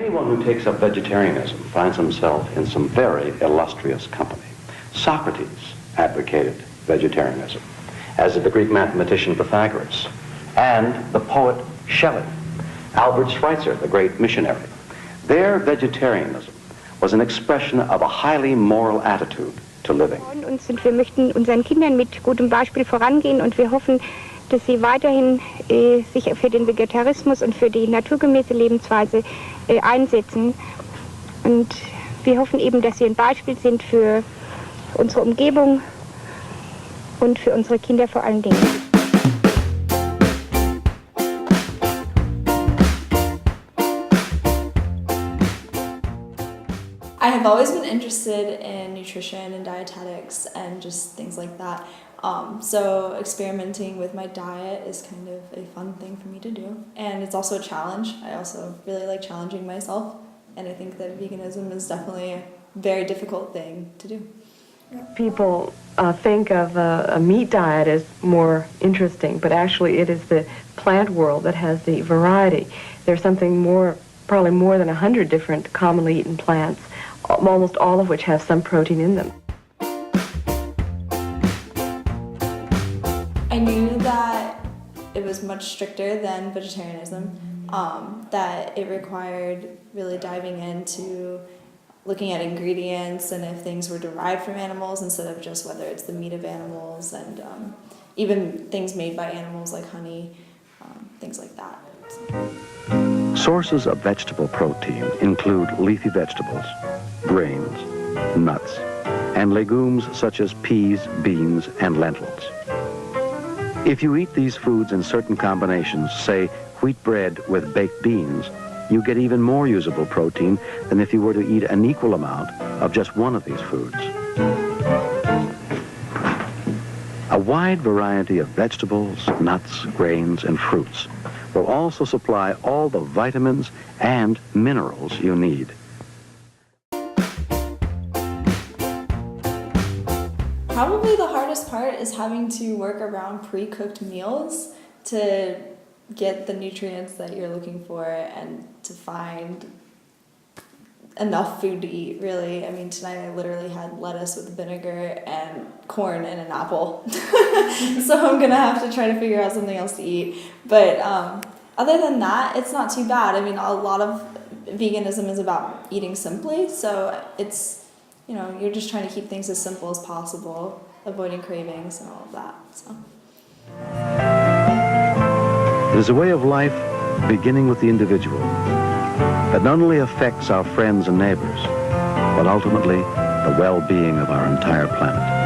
Anyone who takes up vegetarianism finds himself in some very illustrious company. Socrates advocated vegetarianism, as did the Greek mathematician Pythagoras, and the poet Shelley, Albert Schweitzer, the great missionary. Their vegetarianism was an expression of a highly moral attitude to living. Und wir möchten unseren Kindern mit gutem Beispiel vorangehen und wir hoffen, dass sie weiterhin sich für den Vegetarismus und für die naturgemäße Lebensweise einsetzen. Und wir hoffen eben, dass sie ein Beispiel sind für unsere Umgebung und für unsere Kinder vor allen Dingen. I have always been interested in nutrition and dietetics and just things like that. So experimenting with my diet is kind of a fun thing for me to do. And it's also a challenge. I also really like challenging myself. And I think that veganism is definitely a very difficult thing to do. People think of a meat diet as more interesting, but actually it is the plant world that has the variety. There's something more, probably more than 100 different commonly eaten plants, almost all of which have some protein in them. I knew that it was much stricter than vegetarianism, that it required really diving into looking at ingredients and if things were derived from animals instead of just whether it's the meat of animals, and even things made by animals like honey, things like that. Sources of vegetable protein include leafy vegetables, grains, nuts, and legumes such as peas, beans, and lentils. If you eat these foods in certain combinations, say wheat bread with baked beans, you get even more usable protein than if you were to eat an equal amount of just one of these foods. A wide variety of vegetables, nuts, grains, and fruits will also supply all the vitamins and minerals you need. Probably the hardest part is having to work around pre-cooked meals to get the nutrients that you're looking for and to find enough food to eat, really. I mean, tonight I literally had lettuce with vinegar and corn and an apple. So I'm gonna have to try to figure out something else to eat. But other than that, it's not too bad. I mean, a lot of veganism is about eating simply, so it's, you know, you're just trying to keep things as simple as possible, avoiding cravings and all of that. So. It is a way of life beginning with the individual that not only affects our friends and neighbors, but ultimately the well-being of our entire planet.